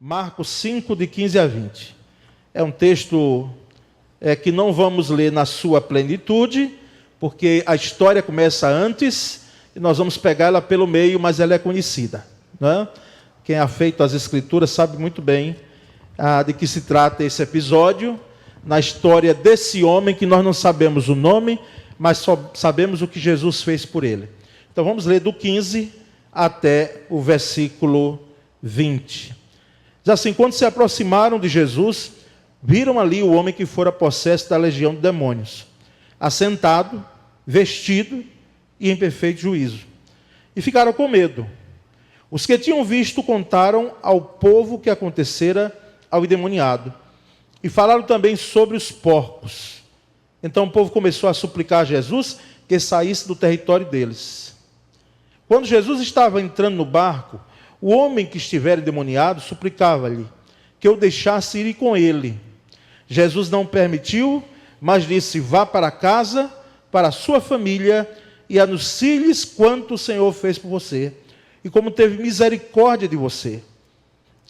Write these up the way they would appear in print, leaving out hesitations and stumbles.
Marcos 5, de 15 a 20. É um texto que não vamos ler na sua plenitude, porque a história começa antes, e nós vamos pegar ela pelo meio, mas ela é conhecida, né? Quem é afeito às Escrituras sabe muito bem de que se trata esse episódio, na história desse homem que nós não sabemos o nome, mas só sabemos o que Jesus fez por ele. Então vamos ler do 15 até o versículo 20. Diz assim: quando se aproximaram de Jesus, viram ali o homem que fora possesso da legião de demônios, assentado, vestido e em perfeito juízo. E ficaram com medo. Os que tinham visto contaram ao povo o que acontecera ao endemoniado. E falaram também sobre os porcos. Então o povo começou a suplicar a Jesus que saísse do território deles. Quando Jesus estava entrando no barco, o homem que estivera endemoniado suplicava-lhe que o deixasse ir com ele. Jesus não permitiu, mas disse: vá para casa, para a sua família, e anuncie-lhes quanto o Senhor fez por você, e como teve misericórdia de você.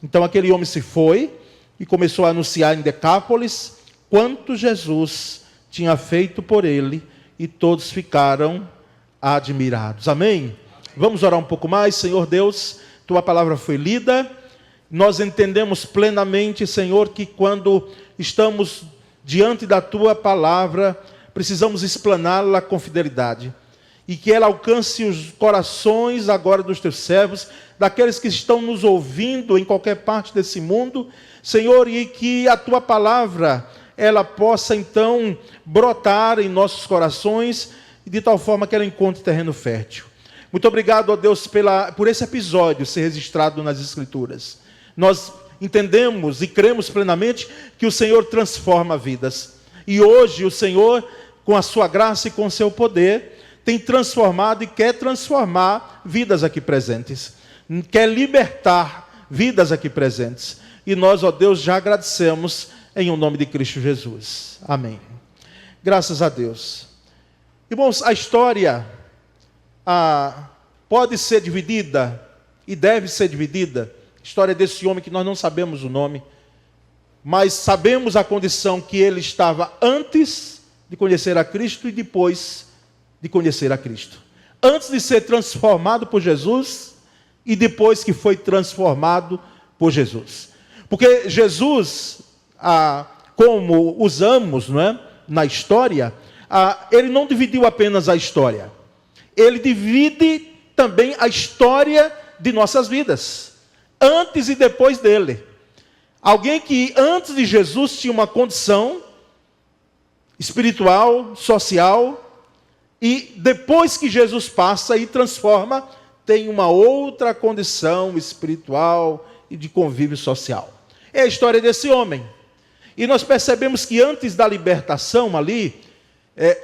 Então aquele homem se foi e começou a anunciar em Decápolis quanto Jesus tinha feito por ele, e todos ficaram admirados. Amém? Vamos orar um pouco mais. Senhor Deus, tua palavra foi lida, nós entendemos plenamente, Senhor, que quando estamos diante da tua palavra, precisamos explaná-la com fidelidade, e que ela alcance os corações agora dos teus servos, daqueles que estão nos ouvindo em qualquer parte desse mundo, Senhor, e que a tua palavra, ela possa então brotar em nossos corações, de tal forma que ela encontre terreno fértil. Muito obrigado, ó Deus, por esse episódio ser registrado nas Escrituras. Nós entendemos e cremos plenamente que o Senhor transforma vidas. E hoje o Senhor, com a sua graça e com o seu poder, tem transformado e quer transformar vidas aqui presentes. Quer libertar vidas aqui presentes. E nós, ó Deus, já agradecemos em o nome de Cristo Jesus. Amém. Graças a Deus. Irmãos, a história pode ser dividida e deve ser dividida. A história desse homem que nós não sabemos o nome, mas sabemos a condição que ele estava antes de conhecer a Cristo e depois de conhecer a Cristo. Antes de ser transformado por Jesus e depois que foi transformado por Jesus. Porque Jesus, como usamos, não é, na história, ele não dividiu apenas a história. Ele divide também a história de nossas vidas, antes e depois dele. Alguém que antes de Jesus tinha uma condição espiritual, social, e depois que Jesus passa e transforma, tem uma outra condição espiritual e de convívio social. É a história desse homem. E nós percebemos que antes da libertação ali,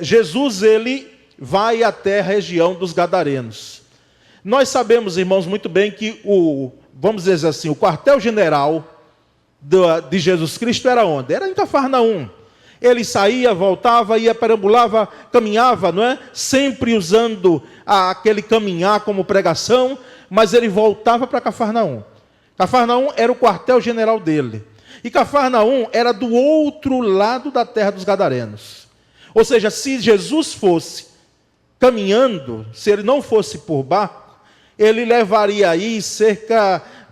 Jesus, ele vai até a região dos Gadarenos. Nós sabemos, irmãos, muito bem que vamos dizer assim, o quartel-general de Jesus Cristo era onde? Era em Cafarnaum. Ele saía, voltava, ia, perambulava, caminhava, não é? Sempre usando aquele caminhar como pregação, mas ele voltava para Cafarnaum. Cafarnaum era o quartel-general dele. E Cafarnaum era do outro lado da terra dos Gadarenos. Ou seja, se Jesus fosse caminhando, se ele não fosse por barco, ele levaria aí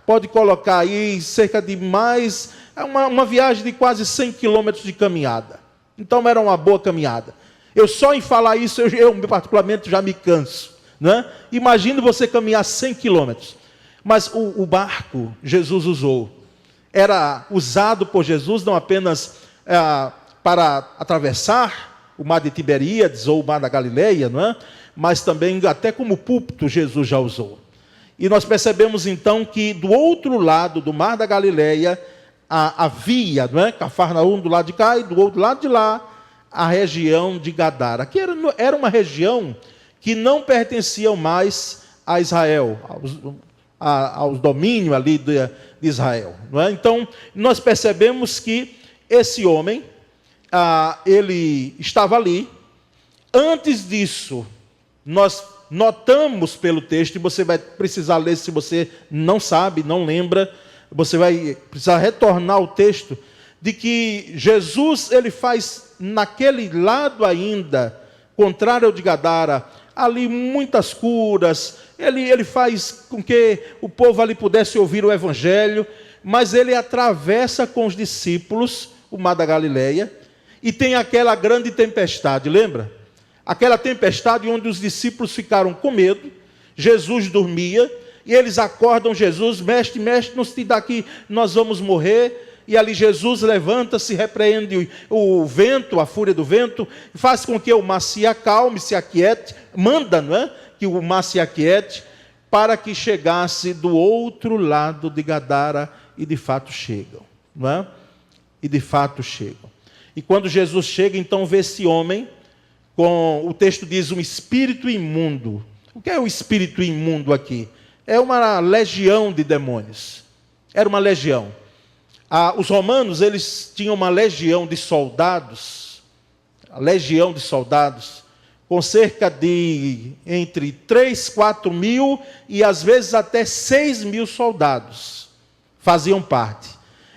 pode colocar aí cerca de mais, uma viagem de quase 100 quilômetros de caminhada. Então era uma boa caminhada. Eu só em falar isso, eu particularmente já me canso, né? Imagine você caminhar 100 quilômetros. Mas o barco Jesus usou. Era usado por Jesus não apenas para atravessar o mar de Tiberíades ou o mar da Galileia, não é? Mas também até como púlpito Jesus já usou. E nós percebemos então que do outro lado do mar da Galileia havia, não é? Cafarnaum do lado de cá e do outro lado de lá a região de Gadara, que era uma região que não pertencia mais a Israel, aos domínios ali de Israel, não é? Então nós percebemos que esse homem ele estava ali. Antes disso, nós notamos pelo texto, e você vai precisar ler se você não sabe, não lembra, Você vai precisar retornar ao texto de que Jesus, ele faz naquele lado ainda, contrário ao de Gadara, ali muitas curas, ele faz com que o povo ali pudesse ouvir o evangelho, mas ele atravessa com os discípulos o mar da Galileia, e tem aquela grande tempestade, lembra? Aquela tempestade onde os discípulos ficaram com medo, Jesus dormia, e eles acordam Jesus, mestre, mestre, não se dá aqui, nós vamos morrer. E ali Jesus levanta-se, repreende o vento, a fúria do vento, faz com que o mar se acalme, se aquiete, manda, não é? Que o mar se aquiete, para que chegasse do outro lado de Gadara, e de fato chegam, não é? E de fato chegam. E quando Jesus chega, então vê esse homem, o texto diz um espírito imundo. O que é o espírito imundo aqui? É uma legião de demônios. Era uma legião. Os romanos, eles tinham uma legião de soldados, com cerca de entre 3, 4 mil e às vezes até 6 mil soldados faziam parte.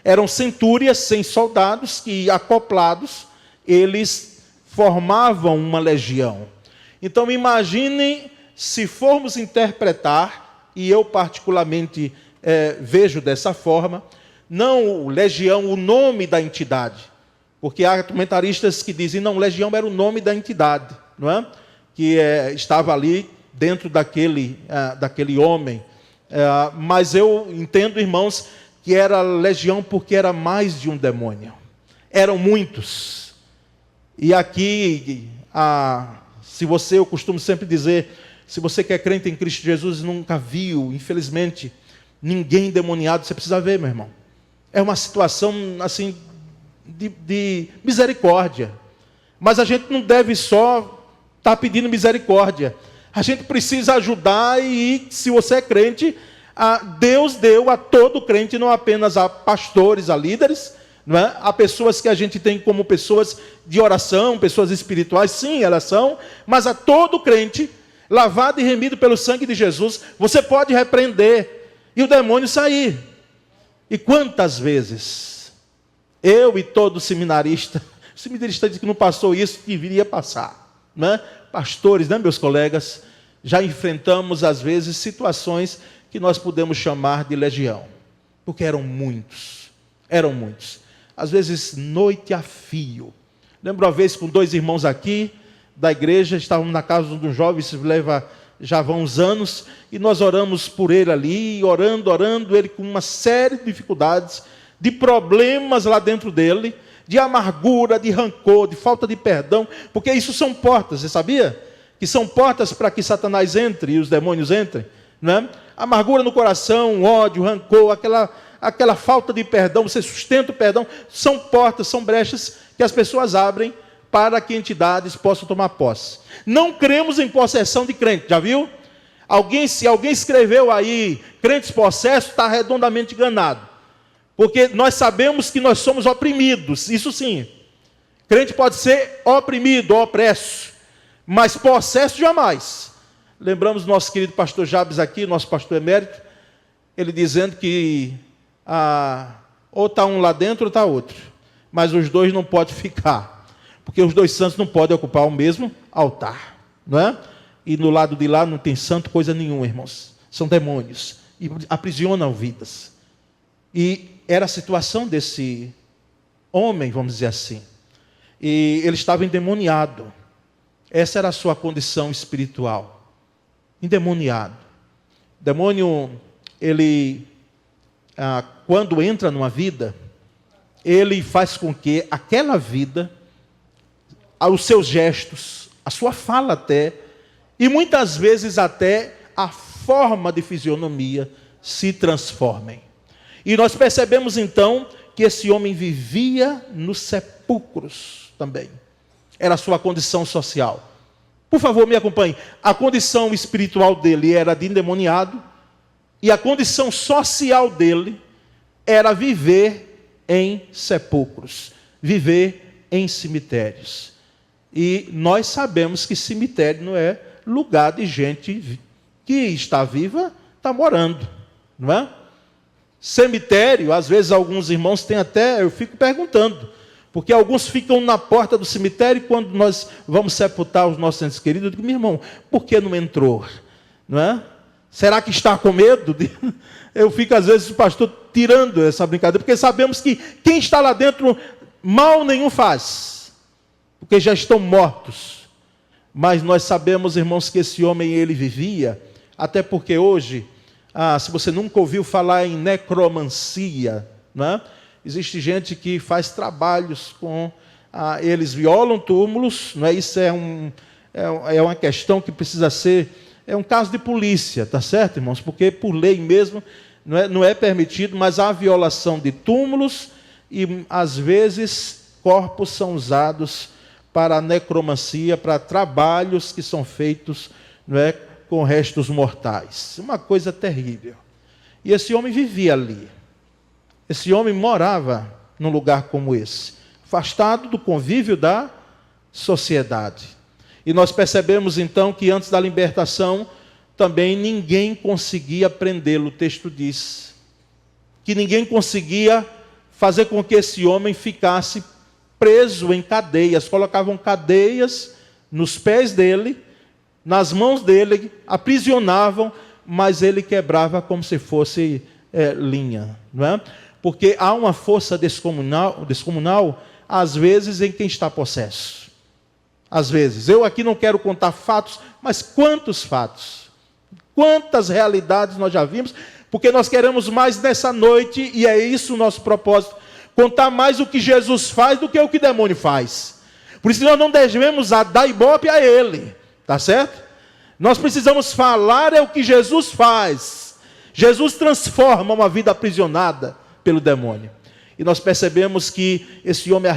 Eram centúrias sem soldados que, acoplados, eles formavam uma legião. Então imaginem, se formos interpretar, e eu particularmente vejo dessa forma, não legião, o nome da entidade, porque há comentaristas que dizem, não, legião era o nome da entidade, não é? Que estava ali dentro daquele homem, mas eu entendo, irmãos, que era legião porque era mais de um demônio, eram muitos. E aqui, eu costumo sempre dizer, se você que é crente em Cristo Jesus nunca viu, infelizmente, ninguém endemoniado, você precisa ver, meu irmão. É uma situação, assim, de misericórdia. Mas a gente não deve só estar pedindo misericórdia. A gente precisa ajudar e, se você é crente, Deus deu a todo crente, não apenas a pastores, a líderes, não é? A pessoas que a gente tem como pessoas de oração, pessoas espirituais, sim, elas são, mas a todo crente, lavado e remido pelo sangue de Jesus, você pode repreender e o demônio sair. E quantas vezes eu e todo seminarista diz que não passou isso, que viria passar, né? Pastores, né, meus colegas, já enfrentamos às vezes situações que nós podemos chamar de legião, porque eram muitos, às vezes noite a fio. Lembro uma vez com 2 irmãos aqui da igreja, estávamos na casa de um jovem, isso já vão uns anos, e nós oramos por ele ali, orando, ele com uma série de dificuldades, de problemas lá dentro dele, de amargura, de rancor, de falta de perdão, porque isso são portas, você sabia? Que são portas para que Satanás entre e os demônios entrem, né? Amargura no coração, ódio, rancor, aquela falta de perdão, você sustenta o perdão, são portas, são brechas que as pessoas abrem para que entidades possam tomar posse. Não cremos em possessão de crente, já viu? Se alguém escreveu aí, crentes possessos, está redondamente enganado. Porque nós sabemos que nós somos oprimidos, isso sim. Crente pode ser oprimido, opresso, mas possesso jamais. Lembramos do nosso querido pastor Jabes aqui, nosso pastor emérito, ele dizendo que ou está um lá dentro ou está outro, mas os dois não podem ficar. Porque os 2 santos não podem ocupar o mesmo altar, não é? E no lado de lá não tem santo coisa nenhuma, irmãos. São demônios e aprisionam vidas. E era a situação desse homem, vamos dizer assim. E ele estava endemoniado. Essa era a sua condição espiritual. Endemoniado. O demônio, ele, quando entra numa vida, ele faz com que aquela vida, os seus gestos, a sua fala até, e muitas vezes até a forma de fisionomia se transformem. E nós percebemos então que esse homem vivia nos sepulcros também. Era a sua condição social. Por favor, me acompanhe. A condição espiritual dele era de endemoniado, e a condição social dele era viver em sepulcros, viver em cemitérios. E nós sabemos que cemitério não é lugar de gente que está viva, está morando, não é? Cemitério, às vezes alguns irmãos têm até, eu fico perguntando, porque alguns ficam na porta do cemitério e quando nós vamos sepultar os nossos entes queridos, eu digo, meu irmão, por que não entrou? Não é? Será que está com medo? Eu fico às vezes, o pastor, tirando essa brincadeira, porque sabemos que quem está lá dentro, mal nenhum faz, porque já estão mortos. Mas nós sabemos, irmãos, que esse homem, ele vivia, até porque hoje, se você nunca ouviu falar em necromancia, não é? Existe gente que faz trabalhos com... eles violam túmulos, não é? Isso é uma questão que precisa ser... É um caso de polícia, tá certo, irmãos? Porque por lei mesmo não é permitido, mas há violação de túmulos e, às vezes, corpos são usados para a necromancia, para trabalhos que são feitos, não é, com restos mortais. Uma coisa terrível. E esse homem vivia ali. Esse homem morava num lugar como esse, afastado do convívio da sociedade. E nós percebemos então que antes da libertação, também ninguém conseguia prendê-lo. O texto diz que ninguém conseguia fazer com que esse homem ficasse preso em cadeias. Colocavam cadeias nos pés dele, nas mãos dele, aprisionavam, mas ele quebrava como se fosse linha, não é? Porque há uma força descomunal, às vezes, em quem está possesso. Às vezes. Eu aqui não quero contar fatos, mas quantos fatos? Quantas realidades nós já vimos? Porque nós queremos mais nessa noite, e é isso o nosso propósito, contar mais o que Jesus faz do que o que o demônio faz. Por isso nós não devemos dar ibope a ele, tá certo? Nós precisamos falar o que Jesus faz. Jesus transforma uma vida aprisionada pelo demônio. E nós percebemos que esse homem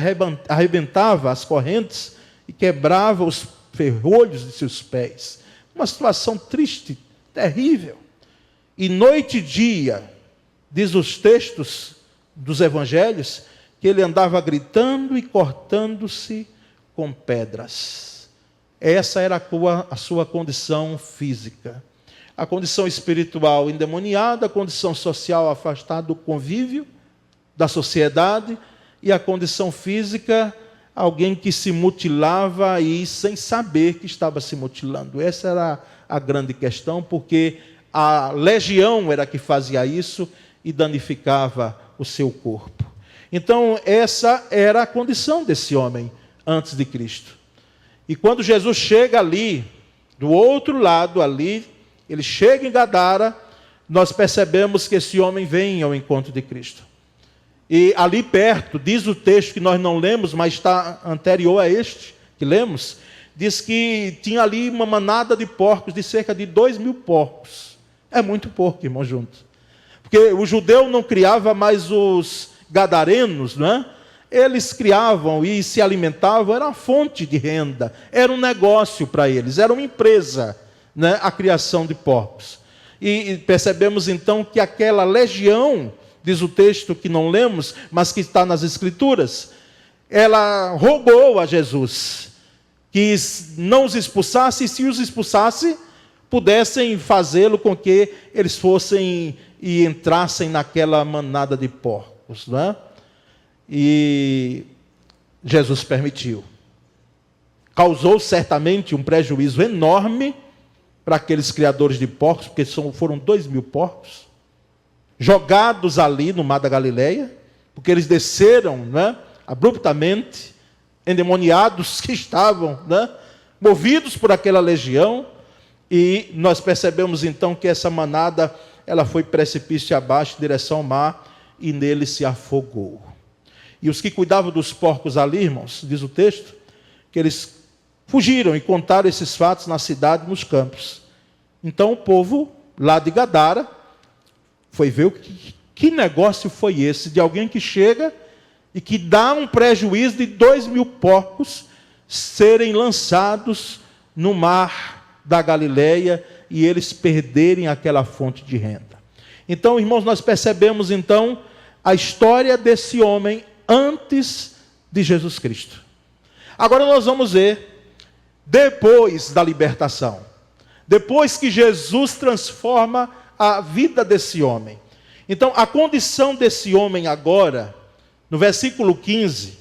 arrebentava as correntes e quebrava os ferrolhos de seus pés. Uma situação triste, terrível. E noite e dia, diz os textos dos evangelhos, que ele andava gritando e cortando-se com pedras. Essa era a sua condição física. A condição espiritual endemoniada, a condição social afastada do convívio, da sociedade, e a condição física, alguém que se mutilava e sem saber que estava se mutilando. Essa era a grande questão, porque a legião era que fazia isso e danificava o seu corpo. Então, essa era a condição desse homem antes de Cristo. E quando Jesus chega ali, do outro lado ali, ele chega em Gadara, nós percebemos que esse homem vem ao encontro de Cristo. E ali perto, diz o texto que nós não lemos, mas está anterior a este, que lemos, diz que tinha ali uma manada de porcos, de cerca de 2.000 porcos. É muito porco, irmão, junto. Porque o judeu não criava mais os gadarenos, não é? Eles criavam e se alimentavam, era uma fonte de renda, era um negócio para eles, era uma empresa, né, a criação de porcos. E percebemos então que aquela legião, diz o texto que não lemos, mas que está nas Escrituras, ela rogou a Jesus que não os expulsasse, e se os expulsasse, pudessem fazê-lo com que eles fossem e entrassem naquela manada de porcos, não é? E Jesus permitiu. Causou certamente um prejuízo enorme para aqueles criadores de porcos, porque foram 2.000 porcos, jogados ali no mar da Galileia, porque eles desceram, né, abruptamente, endemoniados que estavam, né, movidos por aquela legião, e nós percebemos então que essa manada, ela foi precipício abaixo, em direção ao mar, e nele se afogou. E os que cuidavam dos porcos ali, irmãos, diz o texto, que eles fugiram e contaram esses fatos na cidade, nos campos. Então o povo lá de Gadara foi ver que negócio foi esse, de alguém que chega e que dá um prejuízo de 2.000 porcos serem lançados no mar da Galileia e eles perderem aquela fonte de renda. Então, irmãos, nós percebemos então a história desse homem antes de Jesus Cristo. Agora nós vamos ver, depois da libertação, depois que Jesus transforma a vida desse homem. Então, a condição desse homem agora, no versículo 15,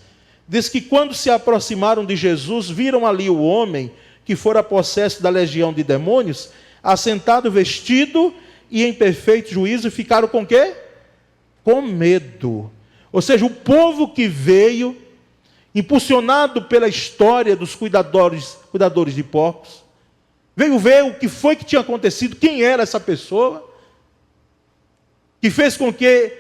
diz que quando se aproximaram de Jesus, viram ali o homem que fora possesso da legião de demônios, assentado, vestido e em perfeito juízo, e ficaram com quê? Com medo. Ou seja, o povo que veio, impulsionado pela história dos cuidadores de porcos, veio ver o que foi que tinha acontecido, quem era essa pessoa, que fez com que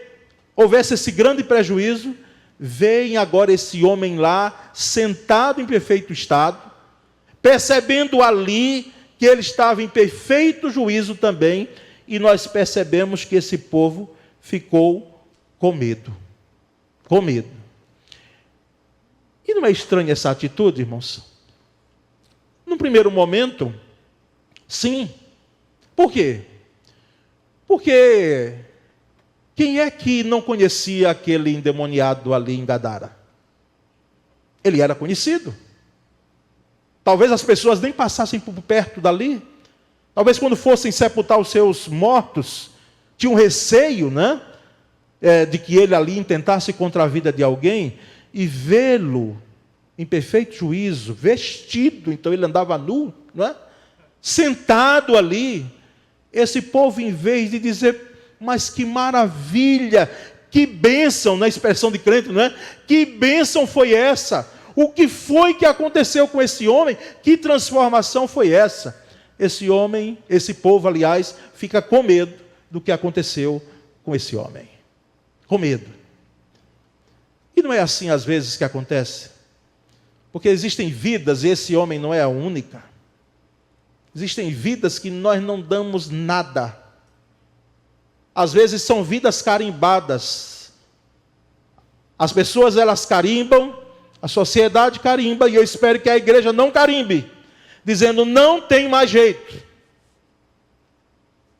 houvesse esse grande prejuízo. Veem agora esse homem lá, sentado em perfeito estado, percebendo ali que ele estava em perfeito juízo também, e nós percebemos que esse povo ficou com medo. Com medo. E não é estranha essa atitude, irmãos? Num primeiro momento, sim. Por quê? Porque quem é que não conhecia aquele endemoniado ali em Gadara? Ele era conhecido. Talvez as pessoas nem passassem por perto dali. Talvez quando fossem sepultar os seus mortos, tinham receio, né? De que ele ali intentasse contra a vida de alguém, e vê-lo em perfeito juízo, vestido, então ele andava nu, né? Sentado ali. Esse povo, em vez de dizer: mas que maravilha, que bênção, na expressão de crente, não é? Que bênção foi essa? O que foi que aconteceu com esse homem? Que transformação foi essa? Esse homem, esse povo, aliás, fica com medo do que aconteceu com esse homem. Com medo. E não é assim às vezes que acontece? Porque existem vidas, e esse homem não é a única. Existem vidas que nós não damos nada. Às vezes são vidas carimbadas. As pessoas, elas carimbam, a sociedade carimba, e eu espero que a igreja não carimbe, dizendo: não tem mais jeito.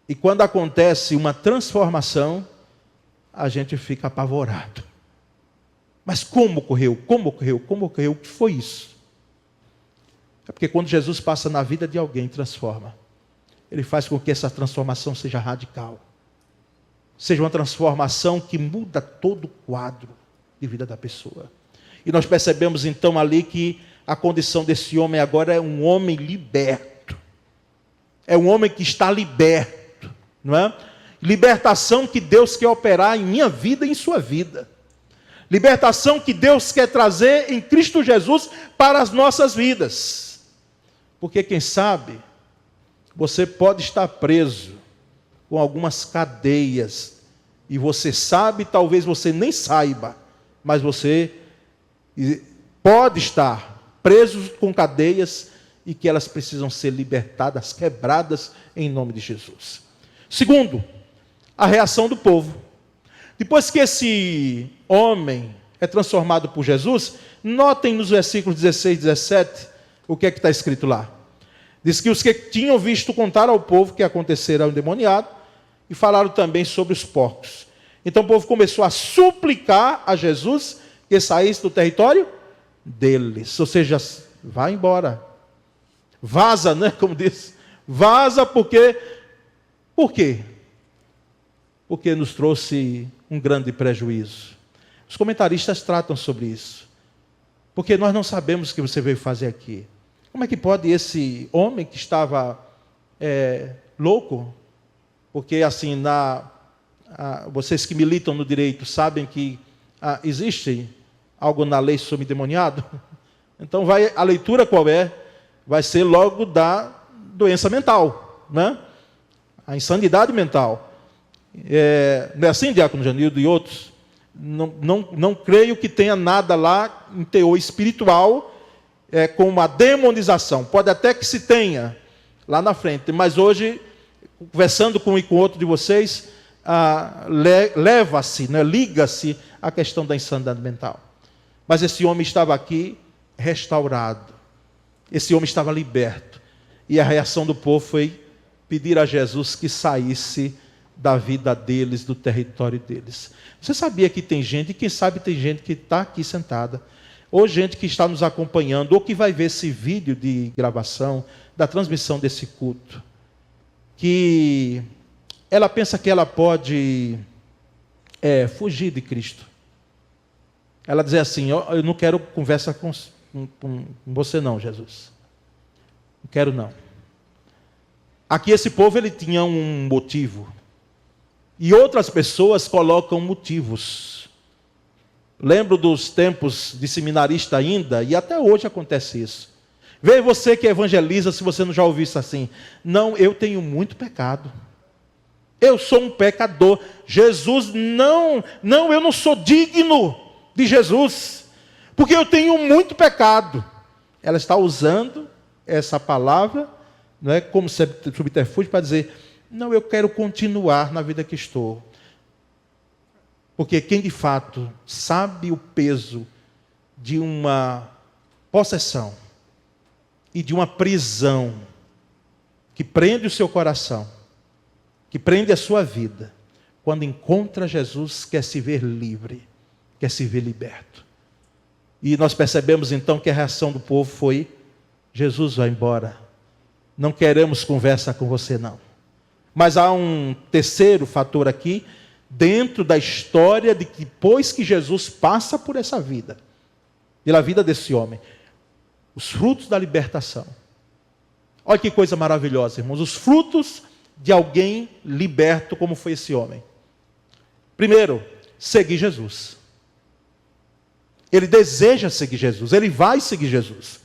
E quando acontece uma transformação, a gente fica apavorado. Mas como ocorreu? Como ocorreu? Como ocorreu? O que foi isso? É porque quando Jesus passa na vida de alguém e transforma, ele faz com que essa transformação seja radical. Seja uma transformação que muda todo o quadro de vida da pessoa. E nós percebemos então ali que a condição desse homem agora é um homem liberto. É um homem que está liberto, não é? Libertação que Deus quer operar em minha vida e em sua vida. Libertação que Deus quer trazer em Cristo Jesus para as nossas vidas. Porque quem sabe, você pode estar preso com algumas cadeias, e você sabe, talvez você nem saiba, mas você pode estar preso com cadeias, e que elas precisam ser libertadas, quebradas, em nome de Jesus. Segundo, a reação do povo. Depois que esse homem é transformado por Jesus, notem nos versículos 16 e 17, o que é que está escrito lá. Diz que os que tinham visto contaram ao povo que acontecera ao endemoniado, e falaram também sobre os porcos. Então o povo começou a suplicar a Jesus que saísse do território deles. Ou seja, vai embora. Vaza, né? Como diz. Vaza porque... Por quê? Porque nos trouxe um grande prejuízo. Os comentaristas tratam sobre isso. Porque nós não sabemos o que você veio fazer aqui. Como é que pode esse homem que estava louco? Porque assim, vocês que militam no direito sabem que existe algo na lei sobre endemoniado. Então a leitura qual é? Vai ser logo da doença mental, né? A insanidade mental. Não é assim, Diácono Janildo e outros? Não creio que tenha nada lá em teor espiritual com uma demonização. Pode até que se tenha lá na frente, mas hoje, conversando com um e com outro de vocês, leva-se, né, liga-se à questão da insanidade mental. Mas esse homem estava aqui restaurado. Esse homem estava liberto. E a reação do povo foi pedir a Jesus que saísse da vida deles, do território deles. Você sabia que tem gente, e quem sabe tem gente que está aqui sentada, ou gente que está nos acompanhando, ou que vai ver esse vídeo de gravação, da transmissão desse culto, que ela pensa que ela pode é fugir de Cristo. Ela dizia assim: eu não quero conversa com você não, Jesus. Não quero não. Aqui esse povo ele tinha um motivo. E outras pessoas colocam motivos. Lembro dos tempos de seminarista ainda, e até hoje acontece isso. Veja você que evangeliza, se você não já ouviu isso assim. Não, eu tenho muito pecado. Eu sou um pecador. Jesus, não, eu não sou digno de Jesus, porque eu tenho muito pecado. Ela está usando essa palavra, não é, como subterfúgio para dizer: não, eu quero continuar na vida que estou. Porque quem de fato sabe o peso de uma possessão e de uma prisão que prende o seu coração, que prende a sua vida, quando encontra Jesus, quer se ver livre, quer se ver liberto. E nós percebemos então que a reação do povo foi: Jesus, vai embora, não queremos conversa com você não. Mas há um terceiro fator aqui, dentro da história de que depois que Jesus passa por essa vida, pela vida desse homem, os frutos da libertação. Olha que coisa maravilhosa, irmãos, os frutos de alguém liberto como foi esse homem. Primeiro, seguir Jesus. Ele deseja seguir Jesus, ele vai seguir Jesus.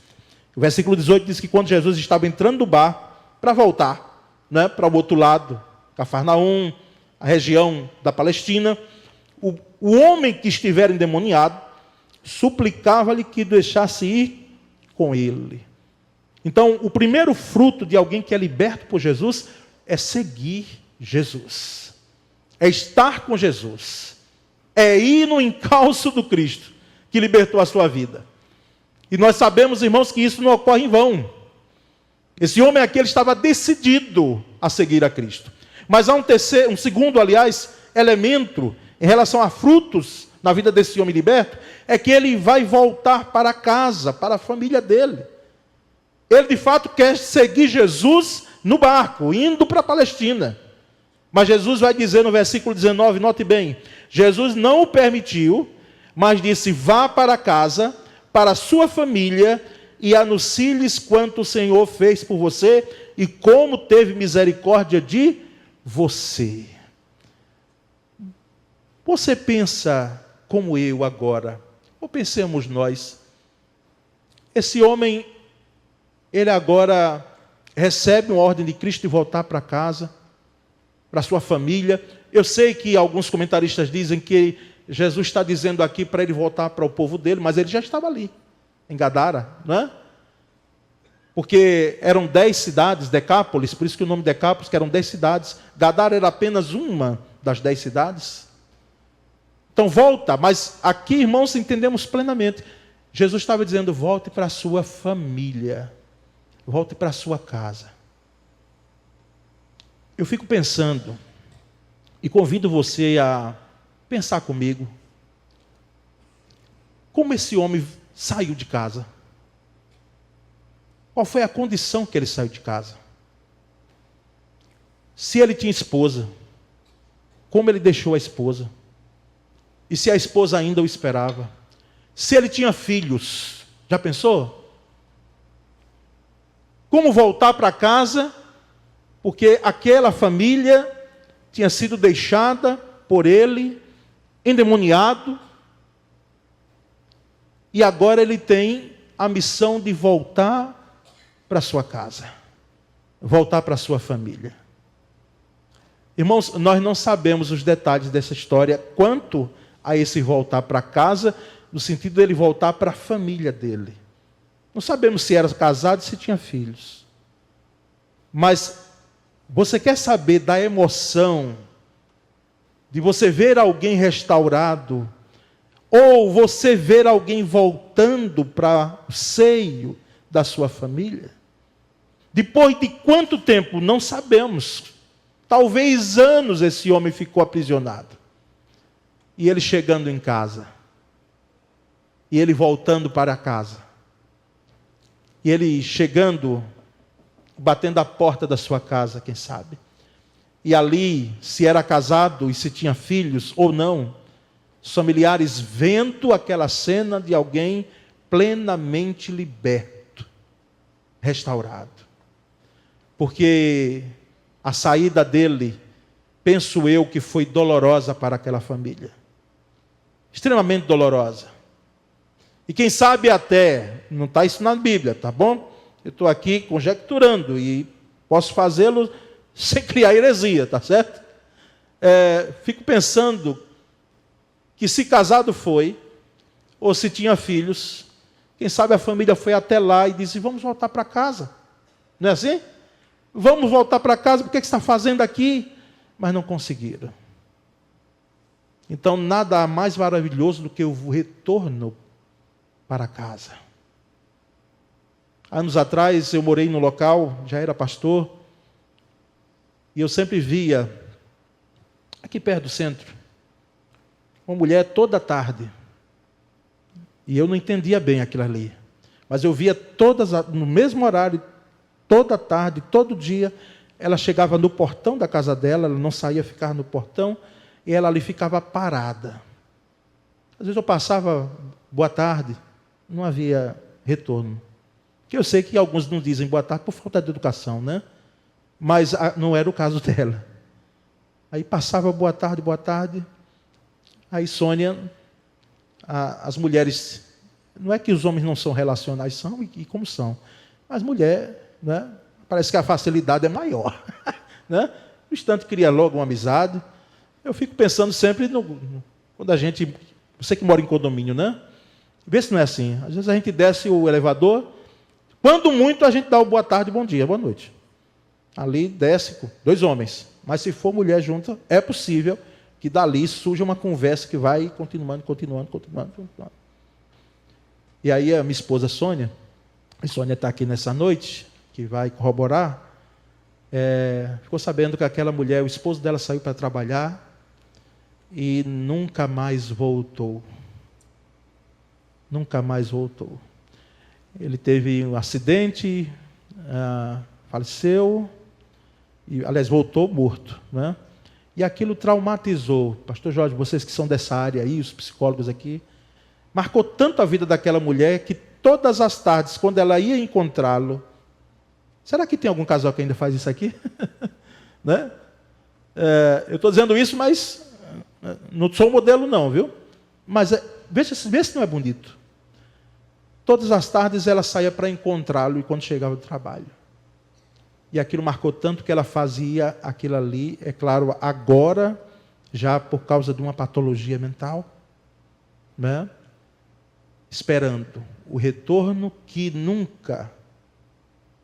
O versículo 18 diz que quando Jesus estava entrando do bar para voltar, né, para o outro lado, Cafarnaum, a região da Palestina, o homem que estiver endemoniado suplicava-lhe que deixasse ir com ele. Então, o primeiro fruto de alguém que é liberto por Jesus é seguir Jesus, é estar com Jesus, é ir no encalço do Cristo que libertou a sua vida. E nós sabemos, irmãos, que isso não ocorre em vão. Esse homem aqui ele estava decidido a seguir a Cristo. Mas há um segundo, elemento em relação a frutos na vida desse homem liberto, é que ele vai voltar para casa, para a família dele. Ele de fato quer seguir Jesus no barco, indo para a Palestina. Mas Jesus vai dizer no versículo 19, note bem, Jesus não o permitiu, mas disse: vá para casa, para a sua família, e anuncie-lhes quanto o Senhor fez por você, e como teve misericórdia de você. Você pensa como eu agora, ou pensemos nós, esse homem, ele agora recebe uma ordem de Cristo de voltar para casa, para sua família. Eu sei que alguns comentaristas dizem que Jesus está dizendo aqui para ele voltar para o povo dele, mas ele já estava ali, em Gadara, não é? Porque eram 10 cidades, Decápolis, por isso que o nome Decápolis, que eram 10 cidades. Gadara era apenas uma das 10 cidades. Então volta, mas aqui, irmãos, entendemos plenamente. Jesus estava dizendo: volte para a sua família, volte para a sua casa. Eu fico pensando, e convido você a pensar comigo, como esse homem saiu de casa? Qual foi a condição que ele saiu de casa? Se ele tinha esposa, como ele deixou a esposa? E se a esposa ainda o esperava? Se ele tinha filhos, já pensou? Como voltar para casa, porque aquela família tinha sido deixada por ele, endemoniado, e agora ele tem a missão de voltar para sua casa, voltar para sua família. Irmãos, nós não sabemos os detalhes dessa história quanto a esse voltar para casa, no sentido dele voltar para a família dele. Não sabemos se era casado e se tinha filhos. Mas você quer saber da emoção de você ver alguém restaurado, ou você ver alguém voltando para o seio da sua família? Depois de quanto tempo? Não sabemos. Talvez anos esse homem ficou aprisionado. E ele chegando em casa. E ele voltando para casa. E ele chegando, batendo a porta da sua casa, quem sabe. e ali, se era casado e se tinha filhos ou não, os familiares vendo aquela cena de alguém plenamente liberto, restaurado. Porque a saída dele, penso eu, que foi dolorosa para aquela família. Extremamente dolorosa. E quem sabe até, não está isso na Bíblia, tá bom? Eu estou aqui conjecturando e posso fazê-lo sem criar heresia, tá certo? Fico pensando que se casado foi, ou se tinha filhos, quem sabe a família foi até lá e disse, vamos voltar para casa. Não é assim? Vamos voltar para casa, o que você está fazendo aqui? Mas não conseguiram. Então, nada mais maravilhoso do que o retorno para casa. Anos atrás, eu morei num local, já era pastor, e eu sempre via, aqui perto do centro, uma mulher toda tarde. E eu não entendia bem aquilo ali. Mas eu via todas, no mesmo horário, toda tarde, todo dia, ela chegava no portão da casa dela, ela não saía, ficava no portão, e ela ali ficava parada. Às vezes eu passava, boa tarde, não havia retorno. Que eu sei que alguns não dizem boa tarde por falta de educação, né? Mas não era o caso dela. Aí passava boa tarde. Aí Sônia, as mulheres, não é que os homens não são relacionais, são e como são. Mas mulher, né? Parece que a facilidade é maior. Né? No instante cria logo uma amizade. Eu fico pensando sempre, quando a gente, você que mora em condomínio, né? Vê se não é assim. Às vezes a gente desce o elevador, quando muito a gente dá o boa tarde, bom dia, boa noite. Ali desce com 2 homens. Mas se for mulher junta, é possível que dali surja uma conversa que vai continuando. E aí a minha esposa Sônia, a Sônia está aqui nessa noite, que vai corroborar, ficou sabendo que aquela mulher, o esposo dela saiu para trabalhar e nunca mais voltou. Nunca mais voltou. Ele teve um acidente, faleceu, e, aliás, voltou morto, né? E aquilo traumatizou. Pastor Jorge, vocês que são dessa área aí, os psicólogos aqui, marcou tanto a vida daquela mulher que todas as tardes, quando ela ia encontrá-lo, será que tem algum casal que ainda faz isso aqui? Né? Eu estou dizendo isso, mas não sou modelo não, viu? Mas vê se não é bonito. Todas as tardes ela saía para encontrá-lo e quando chegava do trabalho. E aquilo marcou tanto que ela fazia aquilo ali, é claro, agora, já por causa de uma patologia mental, né? Esperando o retorno que nunca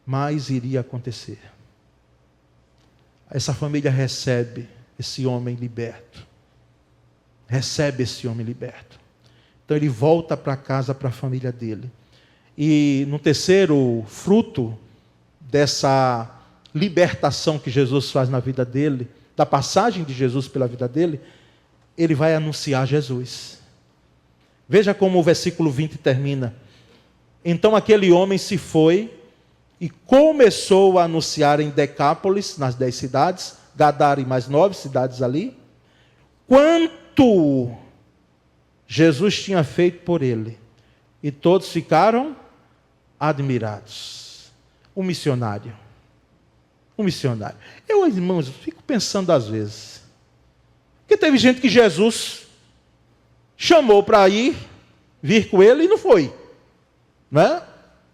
mais iria acontecer. Essa família recebe esse homem liberto. Recebe esse homem liberto. Então ele volta para casa, para a família dele. E no terceiro fruto dessa libertação que Jesus faz na vida dele, da passagem de Jesus pela vida dele, ele vai anunciar Jesus. Veja como o versículo 20 termina. Então aquele homem se foi e começou a anunciar em Decápolis, nas 10 cidades, Gadara e mais 9 cidades ali, quanto Jesus tinha feito por ele. E todos ficaram admirados. Um missionário. Eu, irmãos, fico pensando às vezes, porque teve gente que Jesus chamou para vir com ele e não foi. Né?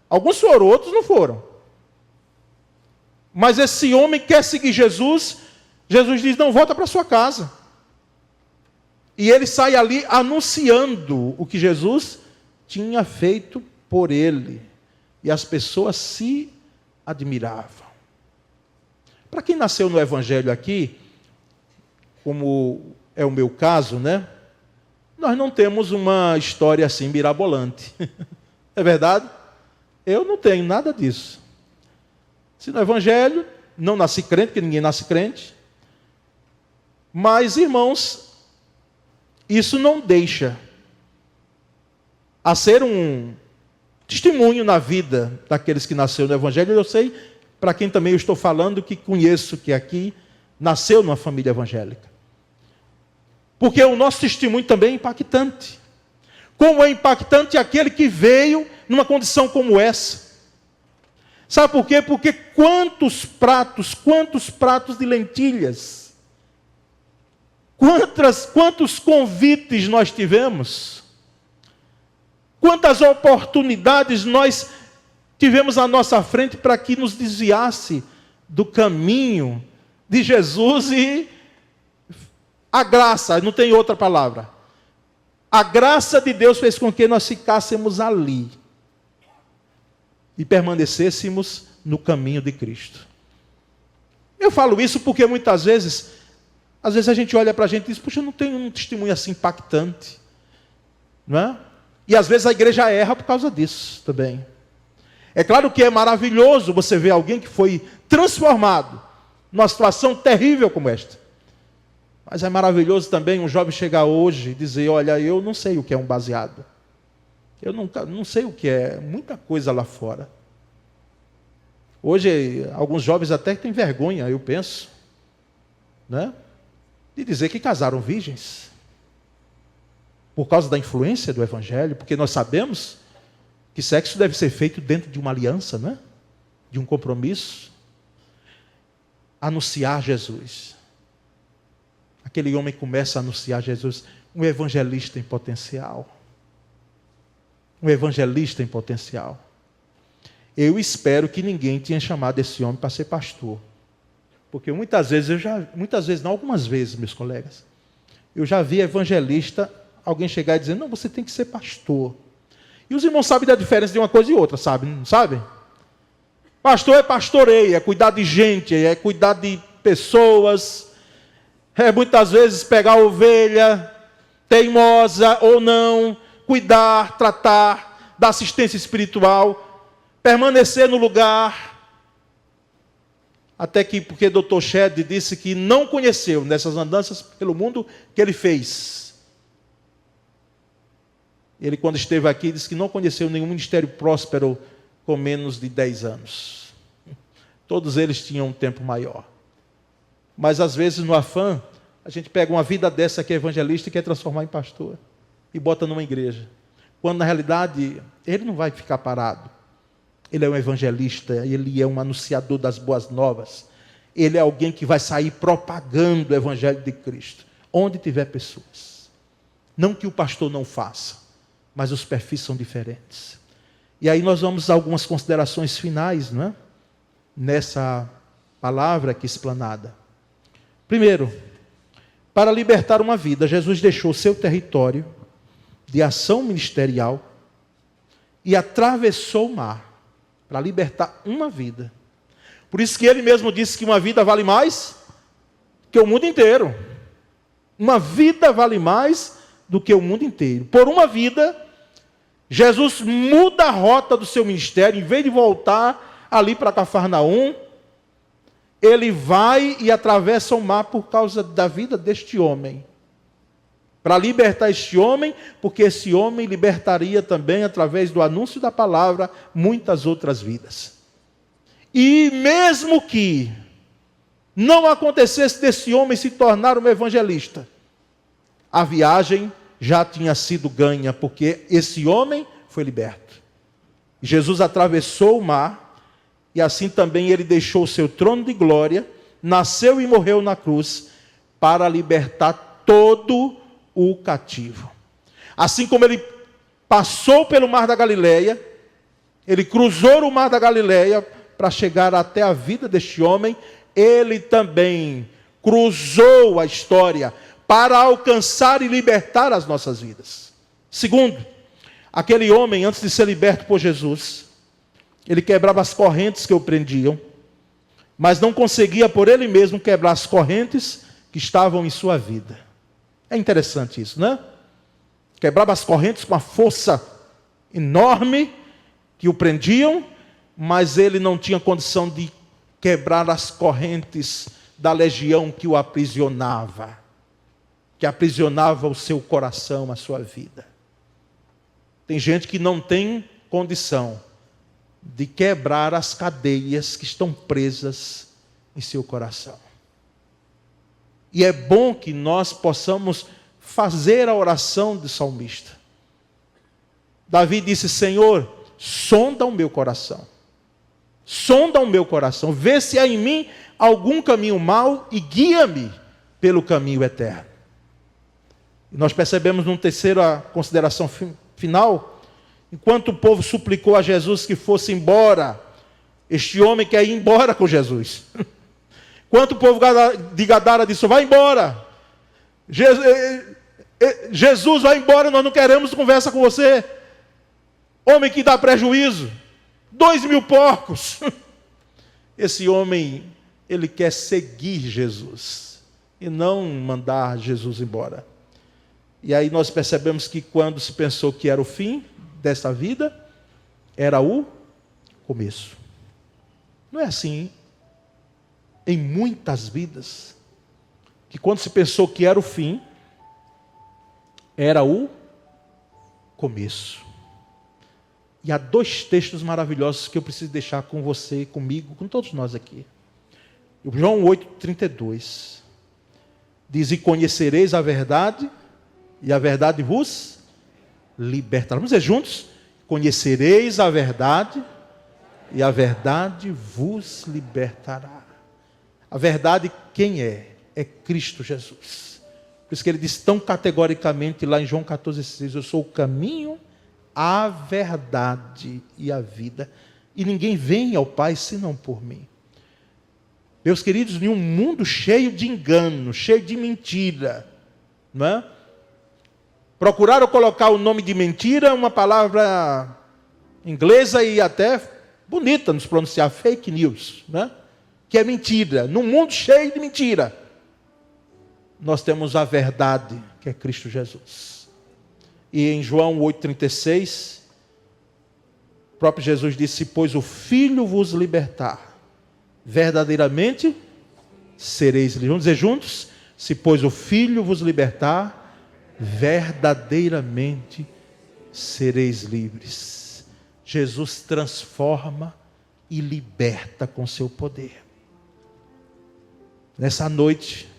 Alguns foram, outros não foram. Mas esse homem quer seguir Jesus, Jesus diz, não, volta para sua casa. E ele sai ali anunciando o que Jesus tinha feito por ele. E as pessoas se admiravam. Para quem nasceu no Evangelho aqui, como é o meu caso, né? Nós não temos uma história assim mirabolante. É verdade? Eu não tenho nada disso. Se no Evangelho, não nasci crente, porque ninguém nasce crente. Mas, irmãos, isso não deixa a ser um testemunho na vida daqueles que nasceram no Evangelho. Eu sei, para quem também eu estou falando, que conheço que aqui nasceu numa família evangélica. Porque o nosso testemunho também é impactante. Como é impactante aquele que veio numa condição como essa. Sabe por quê? Porque quantos pratos de lentilhas, quantos convites nós tivemos, quantas oportunidades nós tivemos à nossa frente para que nos desviasse do caminho de Jesus e a graça, não tem outra palavra. A graça de Deus fez com que nós ficássemos ali e permanecêssemos no caminho de Cristo. Eu falo isso porque muitas vezes, a gente olha para a gente e diz, puxa, eu não tenho um testemunho assim impactante. Não é? E às vezes a igreja erra por causa disso também. É claro que é maravilhoso você ver alguém que foi transformado numa situação terrível como esta. Mas é maravilhoso também um jovem chegar hoje e dizer, olha, eu não sei o que é um baseado. Eu não sei o que é, muita coisa lá fora. Hoje, alguns jovens até têm vergonha, eu penso, né, de dizer que casaram virgens. Por causa da influência do Evangelho, porque nós sabemos que sexo deve ser feito dentro de uma aliança, né? De um compromisso. Anunciar Jesus. Aquele homem começa a anunciar Jesus, um evangelista em potencial. Um evangelista em potencial. Eu espero que ninguém tenha chamado esse homem para ser pastor. Porque muitas vezes, não, algumas vezes, meus colegas, eu já vi evangelista, alguém chegar e dizer, não, você tem que ser pastor. E os irmãos sabem da diferença de uma coisa e outra, sabe? Não sabem? Pastor é pastoreio, é cuidar de gente, é cuidar de pessoas, é muitas vezes pegar a ovelha, teimosa ou não, cuidar, tratar, dar assistência espiritual, permanecer no lugar, até que, porque Dr. Shedd disse que não conheceu nessas andanças pelo mundo que ele fez. Ele, quando esteve aqui, disse que não conheceu nenhum ministério próspero com menos de 10 anos. Todos eles tinham um tempo maior. Mas, às vezes, no afã, a gente pega uma vida dessa que é evangelista e quer transformar em pastor. E bota numa igreja. Quando, na realidade, ele não vai ficar parado. Ele é um evangelista, ele é um anunciador das boas novas. Ele é alguém que vai sair propagando o evangelho de Cristo, onde tiver pessoas. Não que o pastor não faça, mas os perfis são diferentes. E aí nós vamos a algumas considerações finais, não é? Nessa palavra aqui explanada. Primeiro, para libertar uma vida, Jesus deixou seu território de ação ministerial e atravessou o mar para libertar uma vida. Por isso que ele mesmo disse que uma vida vale mais que o mundo inteiro. Uma vida vale mais do que o mundo inteiro. Por uma vida, Jesus muda a rota do seu ministério. Em vez de voltar ali para Cafarnaum, ele vai e atravessa o mar por causa da vida deste homem. Para libertar este homem, porque esse homem libertaria também, através do anúncio da palavra, muitas outras vidas. E mesmo que não acontecesse desse homem se tornar um evangelista, a viagem já tinha sido ganha, porque esse homem foi liberto. Jesus atravessou o mar, e assim também ele deixou o seu trono de glória, nasceu e morreu na cruz, para libertar todo o cativo. Assim como ele passou pelo mar da Galileia, ele cruzou o mar da Galileia para chegar até a vida deste homem, ele também cruzou a história para alcançar e libertar as nossas vidas. Segundo, aquele homem, antes de ser liberto por Jesus, ele quebrava as correntes que o prendiam, mas não conseguia por ele mesmo quebrar as correntes que estavam em sua vida. É interessante isso, né? Quebrava as correntes com a força enorme que o prendiam, mas ele não tinha condição de quebrar as correntes da legião que o aprisionava, que aprisionava o seu coração, a sua vida. Tem gente que não tem condição de quebrar as cadeias que estão presas em seu coração. E é bom que nós possamos fazer a oração do salmista. Davi disse: Senhor, sonda o meu coração. Sonda o meu coração. Vê se há em mim algum caminho mau e guia-me pelo caminho eterno. E nós percebemos numa terceira consideração final, enquanto o povo suplicou a Jesus que fosse embora, este homem quer ir embora com Jesus. Enquanto o povo de Gadara disse: vai embora. Jesus, vai embora, nós não queremos conversa com você. Homem que dá prejuízo. 2.000 porcos. Esse homem, ele quer seguir Jesus e não mandar Jesus embora. E aí nós percebemos que quando se pensou que era o fim desta vida, era o começo. Não é assim em muitas vidas, que quando se pensou que era o fim, era o começo. E há 2 textos maravilhosos que eu preciso deixar com você, comigo, com todos nós aqui. João 8,32 diz: e conhecereis a verdade, e a verdade vos libertará. Vamos dizer juntos? Conhecereis a verdade, e a verdade vos libertará. A verdade quem é? É Cristo Jesus. Por isso que ele diz tão categoricamente lá em João 14,6: eu sou o caminho, a verdade e a vida, e ninguém vem ao Pai senão por mim. Meus queridos, em um mundo cheio de engano, cheio de mentira, não é? Procuraram colocar o nome de mentira, uma palavra inglesa e até bonita nos pronunciar, fake news, né? Que é mentira. Num mundo cheio de mentira, nós temos a verdade, que é Cristo Jesus. E em João 8,36, o próprio Jesus disse: pois o Filho vos libertar, verdadeiramente sereis livres. Vamos dizer juntos? Se pois o Filho vos libertar, verdadeiramente sereis livres. Jesus transforma e liberta com seu poder. Nessa noite,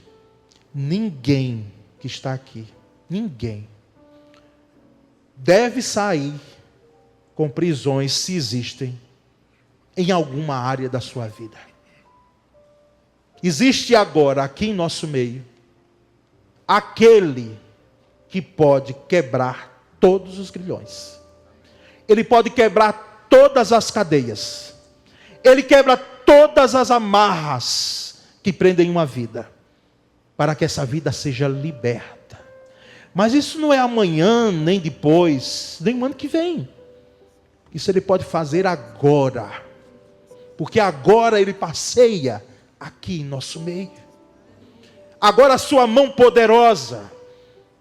ninguém que está aqui, ninguém deve sair com prisões, se existem, em alguma área da sua vida. Existe agora, aqui em nosso meio, aquele que pode quebrar todos os grilhões. Ele pode quebrar todas as cadeias. Ele quebra todas as amarras que prendem uma vida, para que essa vida seja liberta. Mas isso não é amanhã, nem depois, nem no ano que vem. Isso ele pode fazer agora, porque agora ele passeia aqui em nosso meio. Agora a sua mão poderosa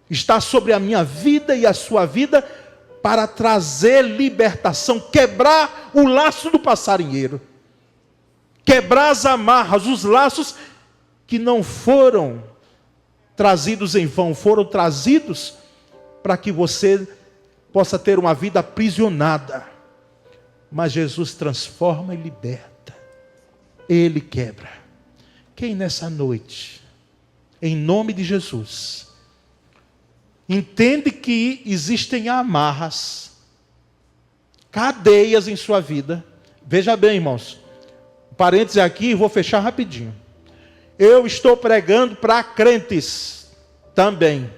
está sobre a minha vida e a sua vida, para trazer libertação, quebrar o laço do passarinheiro, quebrar as amarras, os laços que não foram trazidos em vão, foram trazidos para que você possa ter uma vida aprisionada. Mas Jesus transforma e liberta. Ele quebra. Quem nessa noite, em nome de Jesus, entende que existem amarras, cadeias em sua vida. Veja bem, irmãos, parênteses aqui, vou fechar rapidinho. Eu estou pregando para crentes também.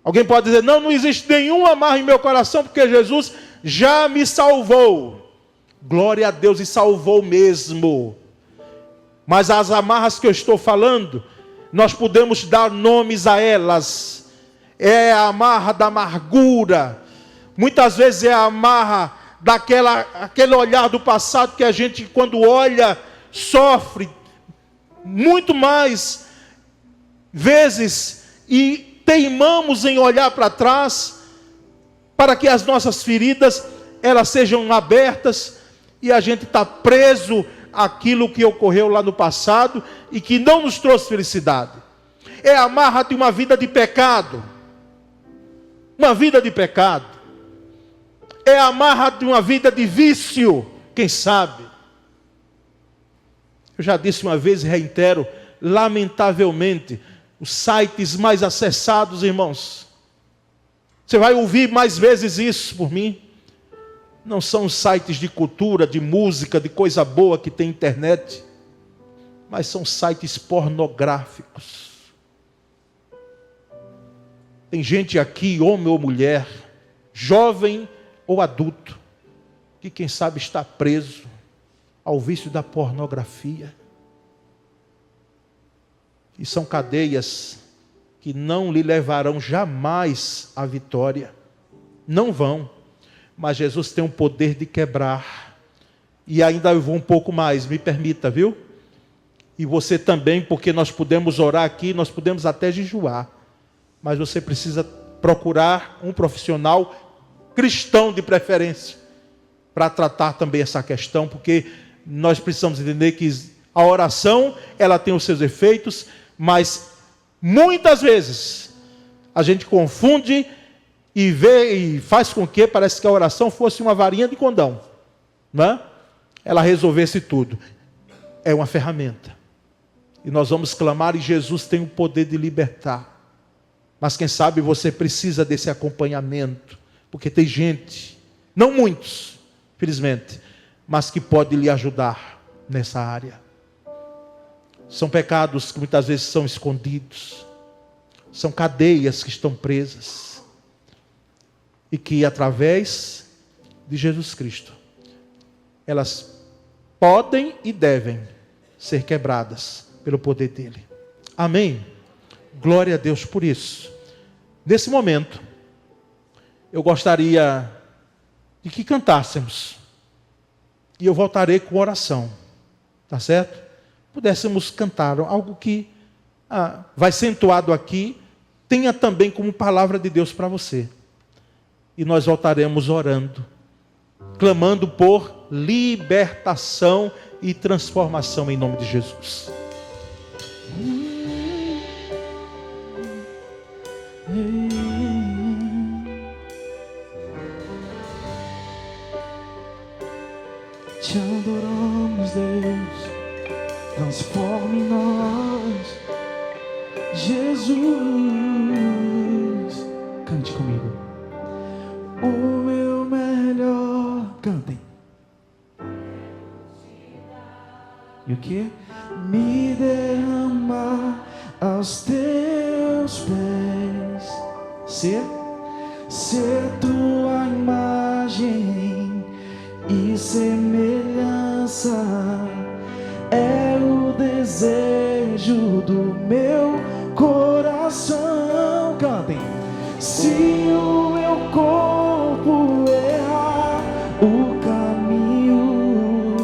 Alguém pode dizer: não existe nenhum amarro em meu coração, porque Jesus já me salvou. Glória a Deus, e salvou mesmo. Mas as amarras que eu estou falando, nós podemos dar nomes a elas. É a amarra da amargura. Muitas vezes é a amarra aquele olhar do passado que a gente, quando olha, sofre muito mais vezes, e teimamos em olhar para trás, para que as nossas feridas elas sejam abertas, e a gente está preso àquilo que ocorreu lá no passado e que não nos trouxe felicidade. É a amarra de uma vida de pecado. Uma vida de pecado. É a amarra de uma vida de vício, quem sabe. Eu já disse uma vez e reitero, lamentavelmente, os sites mais acessados, irmãos. Você vai ouvir mais vezes isso por mim. Não são os sites de cultura, de música, de coisa boa que tem internet, mas são sites pornográficos. Tem gente aqui, homem ou mulher, jovem ou adulto, que quem sabe está preso ao vício da pornografia. E são cadeias que não lhe levarão jamais à vitória. Não vão. Mas Jesus tem o poder de quebrar. E ainda eu vou um pouco mais, me permita, viu? E você também, porque nós podemos orar aqui, nós podemos até jejuar. Mas você precisa procurar um profissional cristão de preferência, para tratar também essa questão, porque nós precisamos entender que a oração, ela tem os seus efeitos, mas muitas vezes a gente confunde e vê e faz com que parece que a oração fosse uma varinha de condão, não é? Ela resolvesse tudo. É uma ferramenta. E nós vamos clamar e Jesus tem o poder de libertar. Mas quem sabe você precisa desse acompanhamento, porque tem gente, não muitos, felizmente, mas que pode lhe ajudar nessa área. São pecados que muitas vezes são escondidos, são cadeias que estão presas, e que através de Jesus Cristo, elas podem e devem ser quebradas pelo poder dele. Amém? Glória a Deus por isso. Nesse momento, eu gostaria de que cantássemos. E eu voltarei com oração. Tá certo? Pudéssemos cantar algo que vai ser entoado aqui, tenha também como palavra de Deus para você. E nós voltaremos orando, clamando por libertação e transformação em nome de Jesus. Te adoramos, Deus, transforme em nós, Jesus. Cante comigo. O meu melhor, cantem. E o que? Me derramar aos teus pés, ser tua imagem e semelhança é o desejo do meu coração. Cantem. Se o meu corpo errar o caminho,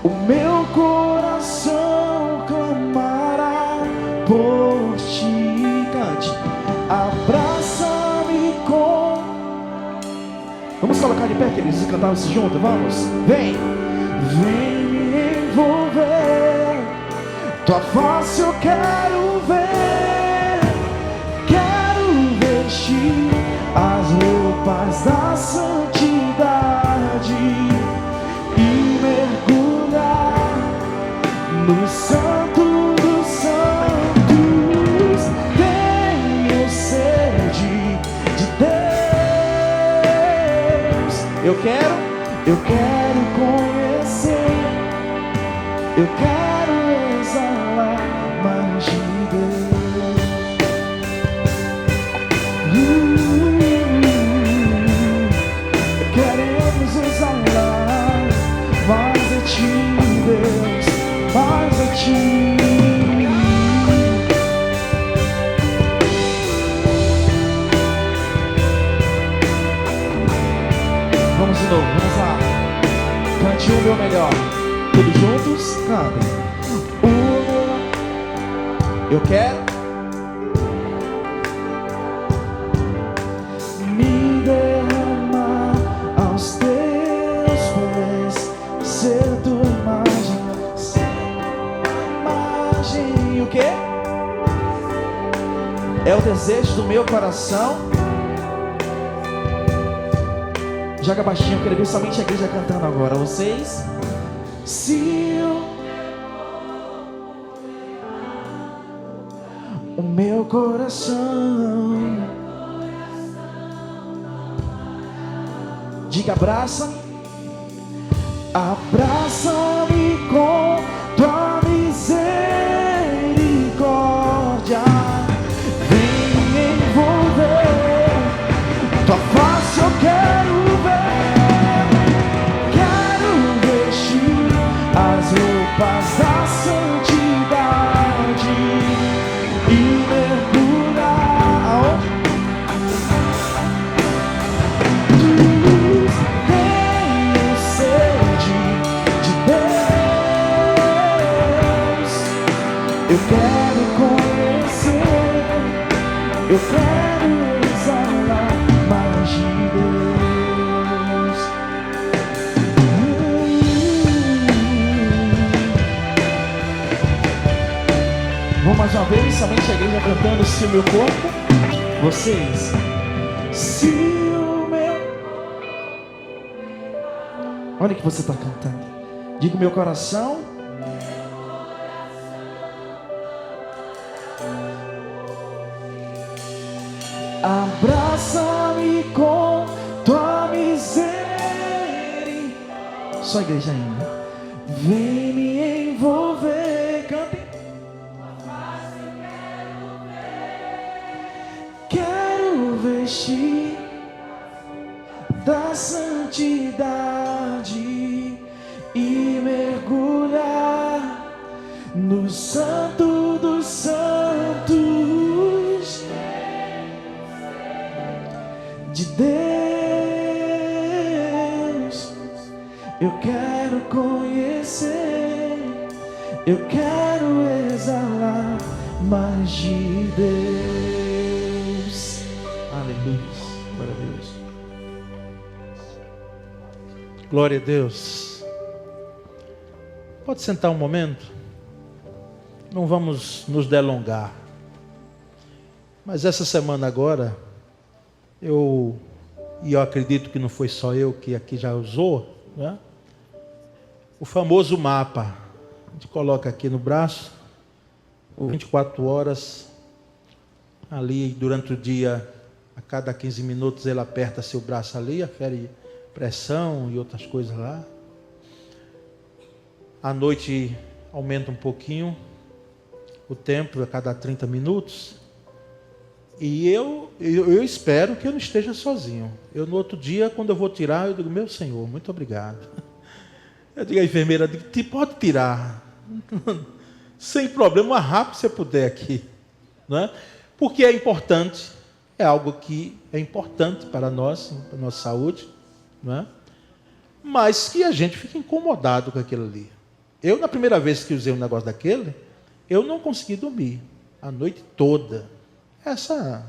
o meu coração clamará por ti. Cante. Abraça-me com... Vamos colocar de pé, queridos, e cantar isso junto, vamos? Vem me envolver, tua face eu quero ver, vestir as roupas da santidade e mergulhar no santo dos santos. Tenho sede de Deus. Eu quero conhecer, eu quero exalar mais de Deus. Queremos exalar mais de ti, Deus, mais de ti. Vamos de novo, vamos lá. Cante o meu melhor. Todos juntos, cantem. Eu quero me derramar aos teus pés, ser tua imagem, E o quê? É o desejo do meu coração. Joga baixinho, eu quero ver somente a igreja cantando agora. Vocês? Se eu o meu coração. Diga, abraça-me, abraça-me com tua misericórdia. Vem me envolver, tua face eu quero ver. Quero vestir as roupas da santidade e mergulhar aonde? Tenho sede de Deus. Eu quero conhecer, eu quero exalar mais de Deus. Vamos mais uma vez, somente a igreja cantando se o meu corpo, vocês, se o meu. Olha o que você está cantando. Diga, o meu coração. Abraça-me com tua miséria. Só a igreja ainda. Vem me envolver. Cante. Quero vestir da santidade e mergulhar no santo dos santos de Deus. Eu quero conhecer, eu quero exalar mais de Deus. Aleluia. Glória a Deus. Glória a Deus. Pode sentar um momento? Não vamos nos delongar. Mas essa semana agora, eu acredito que não foi só eu que aqui já usou, né? O famoso mapa. A gente coloca aqui no braço, 24 horas, ali durante o dia, a cada 15 minutos ele aperta seu braço ali, afere pressão e outras coisas lá. À noite aumenta um pouquinho o tempo, a cada 30 minutos. E eu espero que eu não esteja sozinho. Eu no outro dia, quando eu vou tirar, eu digo, meu Senhor, muito obrigado. Eu digo à enfermeira, pode tirar. Sem problema, o mais rápido que você puder aqui. Não é? Porque é importante, é algo que é importante para nós, para a nossa saúde. Não é? Mas que a gente fica incomodado com aquilo ali. Eu, na primeira vez que usei um negócio daquele, eu não consegui dormir a noite toda. Essa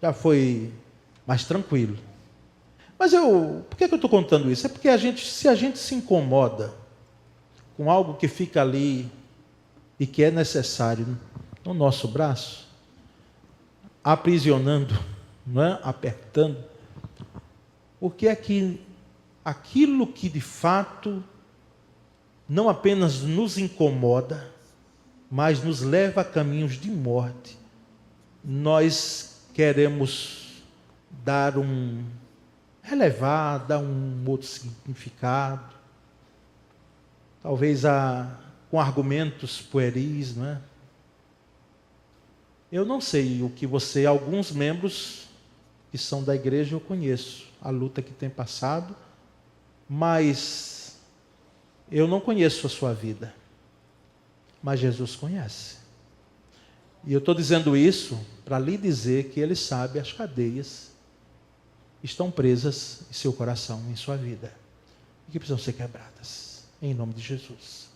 já foi mais tranquilo. Mas por que eu estou contando isso? É porque se a gente se incomoda com algo que fica ali e que é necessário no nosso braço, aprisionando, não é? Apertando, porque é que aquilo que de fato não apenas nos incomoda, mas nos leva a caminhos de morte, nós queremos dar relevar, dar um outro significado, talvez com argumentos pueris, não é? Eu não sei o que alguns membros que são da igreja eu conheço, a luta que tem passado, mas eu não conheço a sua vida, mas Jesus conhece. E eu estou dizendo isso para lhe dizer que Ele sabe as cadeias que estão presas em seu coração, em sua vida, e que precisam ser quebradas, em nome de Jesus.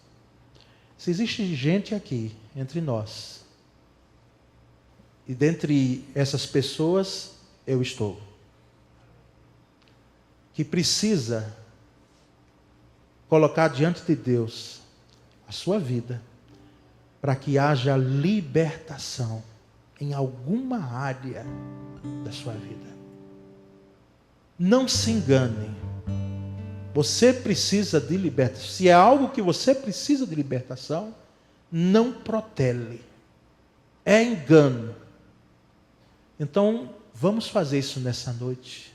Se existe gente aqui, entre nós, e dentre essas pessoas, eu estou, que precisa colocar diante de Deus a sua vida, para que haja libertação em alguma área da sua vida. Não se engane. Você precisa de libertação. Se é algo que você precisa de libertação, não protele. é engano. Então, vamos fazer isso nessa noite.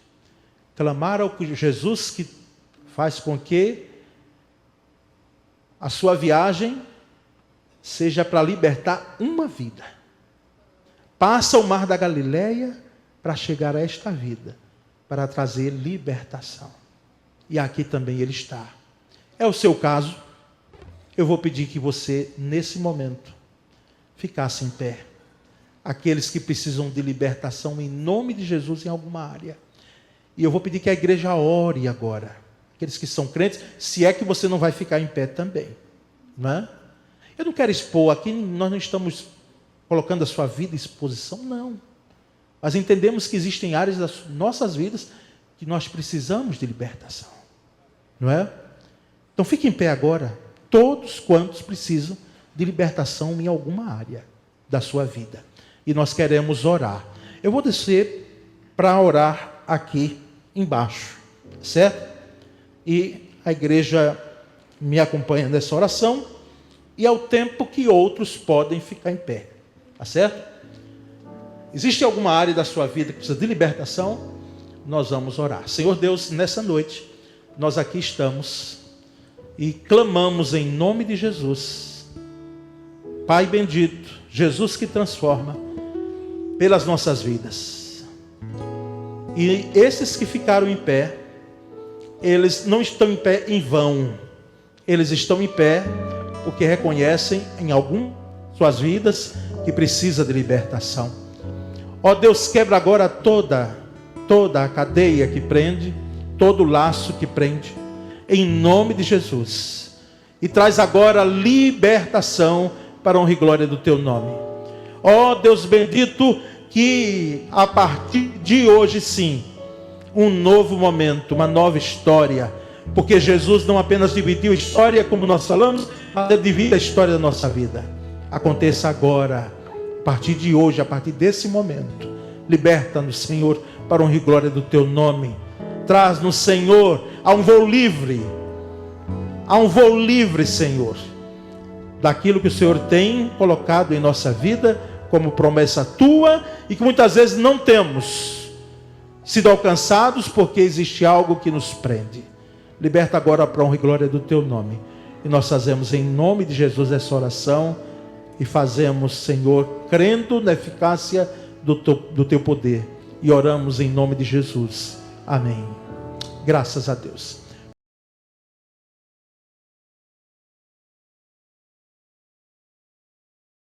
Clamar ao Jesus que faz com que a sua viagem seja para libertar uma vida. Passa o mar da Galileia para chegar a esta vida, para trazer libertação. E aqui também ele está. É o seu caso. Eu vou pedir que você, nesse momento, ficasse em pé. Aqueles que precisam de libertação em nome de Jesus em alguma área. E eu vou pedir que a igreja ore agora. Aqueles que são crentes, se é que você não vai ficar em pé também. Não é? Eu não quero expor aqui, nós não estamos colocando a sua vida em exposição, não. Mas entendemos que existem áreas das nossas vidas que nós precisamos de libertação. Não é? Então fique em pé agora, todos quantos precisam de libertação em alguma área da sua vida. E nós queremos orar. Eu vou descer para orar aqui embaixo, certo? E a igreja me acompanha nessa oração, e ao tempo que outros podem ficar em pé, tá certo? Existe alguma área da sua vida que precisa de libertação? Nós vamos orar. Senhor Deus, nessa noite, nós aqui estamos e clamamos em nome de Jesus. Pai bendito, Jesus que transforma, pelas nossas vidas. E esses que ficaram em pé, eles não estão em pé em vão. Eles estão em pé porque reconhecem em algum suas vidas que precisa de libertação. Ó Deus, quebra agora toda a cadeia que prende, todo o laço que prende, em nome de Jesus. E traz agora libertação para a honra e glória do teu nome. Ó Deus bendito, que a partir de hoje sim, um novo momento, uma nova história, porque Jesus não apenas dividiu a história, como nós falamos, mas ele divide a história da nossa vida. Aconteça agora, a partir de hoje, a partir desse momento. Liberta-nos, Senhor, para a honra e glória do teu nome. Traz-nos, Senhor, a um voo livre, Senhor, daquilo que o Senhor tem colocado em nossa vida como promessa tua e que muitas vezes não temos sido alcançados porque existe algo que nos prende. Liberta agora para a honra e glória do teu nome. E nós fazemos em nome de Jesus essa oração e fazemos, Senhor, crendo na eficácia do teu poder. E oramos em nome de Jesus. Amém. Graças a Deus.